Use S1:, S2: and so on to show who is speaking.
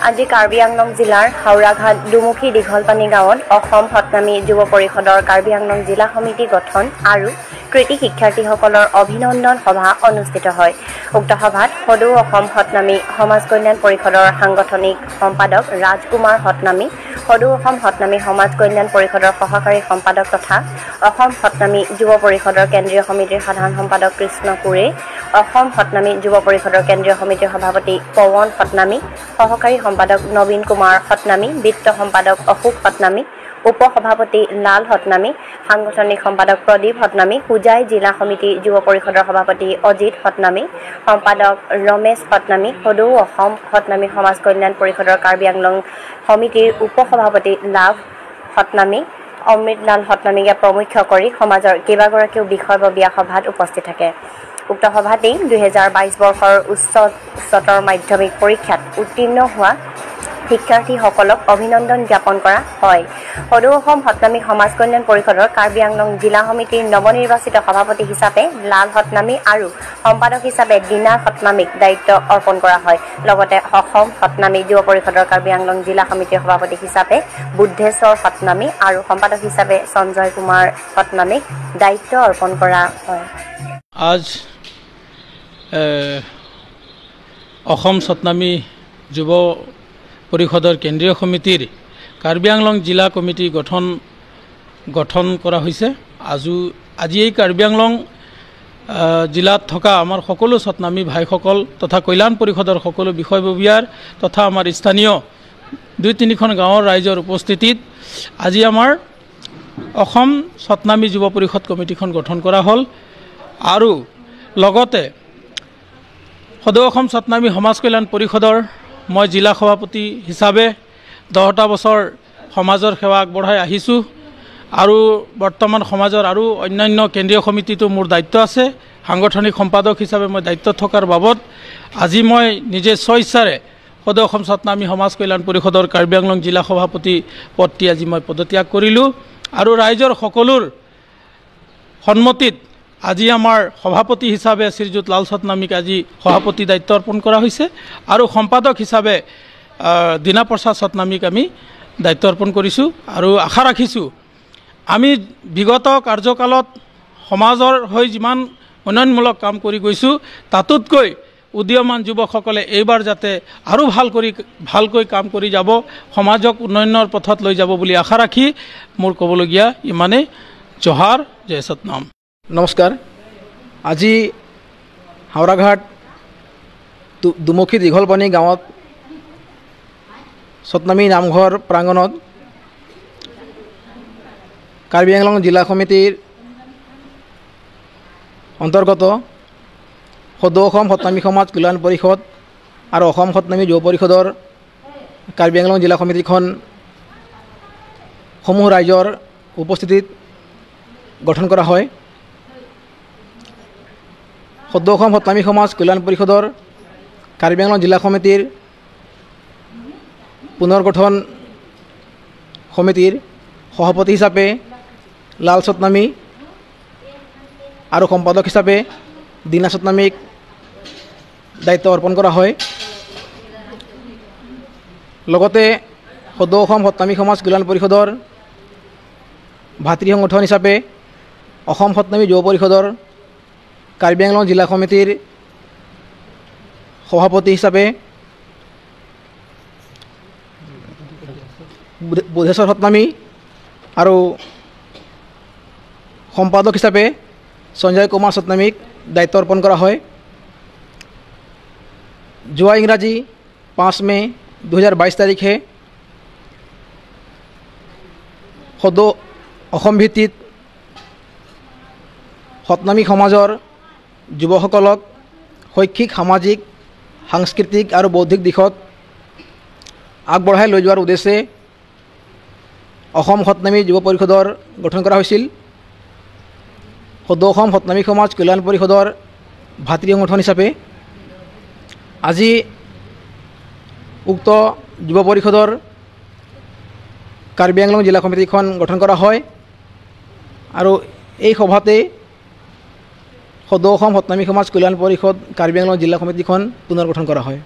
S1: আজি কাৰ্বি আংলং জিলাৰ হাওৰাঘাট দুমুখী দীঘলপানী গাঁৱত অসম সতনামী যুৱ পৰিষদৰ কাৰ্বি আংলং জিলা সমিতি গঠন আৰু কৃতি শিক্ষাৰ্থীসকলৰ অভিনন্দন সভা অনুষ্ঠিত হয়। উক্ত সভাত সদৌ অসম সতনামী সমাজ কল্যাণ পৰিষদৰ সাংগঠনিক সম্পাদক ৰাজকুমাৰ সতনামী, সদৌ অসম সতনামী সমাজ কল্যাণ পৰিষদৰ সহকাৰী সম্পাদক তথা অসম সতনামী যুৱ পৰিষদৰ কেন্দ্ৰীয় সমিতিৰ সাধাৰণ সম্পাদক কৃষ্ণ কোৰে, অসম সতনামী যুৱ পৰিষদৰ কেন্দ্ৰীয় সমিতিৰ সভাপতি পৱন সতনামী, সহকাৰী সম্পাদক নবীন কুমাৰ সতনামী, বিত্ত সম্পাদক অশোক সতনামী, উপ সভাপতি লাল সতনামী, সাংগঠনিক সম্পাদক প্ৰদীপ সতনামী, হোজাই জিলা সমিতি যুৱ পৰিষদৰ সভাপতি অজিত সতনামী, সম্পাদক ৰমেশ সতনামী, সদৌ অসম সতনামী সমাজ কল্যাণ পৰিষদৰ কাৰ্বি আংলং সমিতিৰ উপ সভাপতি লাভ সতনামী, অমৃতলাল সতনামীকে প্ৰমুখ্য কৰি সমাজৰ কেইবাগৰাকীও বিষয়ববীয়া সভাত উপস্থিত থাকে। উক্ত সভাতেই 2022 বৰ্ষৰ উচ্চতৰ মাধ্যমিক পৰীক্ষাত উত্তীৰ্ণ হোৱা শিক্ষাৰ্থীসকলক অভিনন্দন জ্ঞাপন কৰা হয়। সদৌ অসম সতনামী সমাজ কল্যাণ পৰিষদৰ কাৰ্বি আংলং জিলা সমিতিৰ নৱনিৰ্বাচিত সভাপতি হিচাপে লাল সতনামী আৰু সম্পাদক হিচাপে দীনা সতনামীক দায়িত্ব অৰ্পণ কৰা হয়। লগতে অসম সতনামী যুৱ পৰিষদৰ কাৰ্বি আংলং জিলা সমিতিৰ সভাপতি হিচাপে বুদ্ধেশ্বৰ সতনামী আৰু সম্পাদক হিচাপে সঞ্জয় কুমাৰ সতনামীক দায়িত্ব অৰ্পণ কৰা হয়।
S2: আজ অসম সতনামী যুৱ পৰিষদৰ কেন্দ্ৰীয় সমিতিৰ কাৰ্বি আংলং জিলা কমিটি গঠন কৰা হৈছে। আজি এই কাৰ্বি আংলং জিলাত থকা আমাৰ সকলো সতনামী ভাইসকল তথা কল্যাণ পৰিষদৰ সকলো বিষয়ববীয়াৰ তথা আমাৰ স্থানীয় 2-3খন গাঁৱৰ ৰাইজৰ উপস্থিতিত আজি আমাৰ অসম সতনামী যুৱ পৰিষদ কমিটিখন গঠন কৰা হ'ল আৰু লগতে সদৌ অসম সতনামী সমাজ কল্যাণ পৰিষদৰ মই জিলা সভাপতি হিচাপে 10টা বছৰ সমাজৰ সেৱা আগবঢ়াই আহিছোঁ আৰু বৰ্তমান সমাজৰ আৰু অন্যান্য কেন্দ্ৰীয় সমিতিটো মোৰ দায়িত্ব আছে। সাংগঠনিক সম্পাদক হিচাপে মই দায়িত্ব থকাৰ বাবদ আজি মই নিজে স্বইচ্ছাৰে সদৌ অসম সতনামী সমাজ কল্যাণ পৰিষদৰ কাৰ্বি আংলং জিলা সভাপতি পদটি আজি মই পদত্যাগ কৰিলোঁ আৰু ৰাইজৰ সকলোৰ সন্মতিত আজি আমাৰ সভাপতি হিচাপে শ্ৰীযুত লাল সতনামীক আজি সভাপতি দায়িত্ব অৰ্পণ কৰা হৈছে আৰু সম্পাদক হিচাপে দীনা প্ৰসাদ সতনামীক আমি দায়িত্ব অৰ্পণ কৰিছোঁ আৰু আশা ৰাখিছোঁ আমি বিগত কাৰ্যকালত সমাজৰ হৈ যিমান উন্নয়নমূলক কাম কৰি গৈছোঁ তাতোতকৈ উদীয়মান যুৱকসকলে এইবাৰ যাতে আৰু ভালকৈ কাম কৰি যাব, সমাজক উন্নয়নৰ পথত লৈ যাব বুলি আশা ৰাখি মোৰ ক'বলগীয়া ইমানেই। জোহাৰ, জয় সতনাম।
S3: নমস্কাৰ। আজি হাওৰাঘাট দুমুখী দীঘলপানী গাঁৱত সতনামী নামঘৰ প্ৰাংগণত কাৰ্বি আংলং জিলা সমিতিৰ অন্তৰ্গত সদৌ অসম সতনামী সমাজ কল্যাণ পৰিষদ আৰু অসম সতনামী যুৱ পৰিষদৰ কাৰ্বি আংলং জিলা সমিতিখন সমূহ ৰাইজৰ উপস্থিতিত গঠন কৰা হয়। সদৌ অসম সতনামী সমাজ কল্যাণ পৰিষদৰ কাৰ্বি আংলং জিলা সমিতিৰ পুনৰ্গঠন সমিতিৰ সভাপতি হিচাপে লাল সতনামী আৰু সম্পাদক হিচাপে দীনা সতনামীক দায়িত্ব অৰ্পণ কৰা হয়। লগতে সদৌ অসম সতনামী সমাজ কল্যাণ পৰিষদৰ ভাতৃ সংগঠন হিচাপে অসম সতনামী যুৱ পৰিষদৰ কাৰ্বি আংলং জিলা সমিতিৰ সভাপতি হিচাপে বুদ্ধেশ্বৰ সতনামী আৰু সম্পাদক হিচাপে সঞ্জয় কুমাৰ সতনামীক দায়িত্ব অৰ্পণ কৰা হয়। যোৱা ইংৰাজী 5 মে 2022 তাৰিখে সদৌ অসম ভিত্তিত সতনামী সমাজৰ যুৱসকলক শৈক্ষিক, সামাজিক, সাংস্কৃতিক আৰু বৌদ্ধিক দিশত আগবঢ়াই লৈ যোৱাৰ উদ্দেশ্যে অসম সতনামী যুৱ পৰিষদৰ গঠন কৰা হৈছিল। সদৌ অসম সতনামী সমাজ কল্যাণ পৰিষদৰ ভাতৃ সংগঠন হিচাপে আজি উক্ত যুৱ পৰিষদৰ কাৰ্বি আংলং জিলা সমিতিখন গঠন কৰা হয় আৰু এই সভাতে সদৌ অসম সতনামী সমাজ কল্যাণ পৰিষদ কাৰ্বি আংলং জিলা সমিতিখন পুনৰ গঠন কৰা হয়।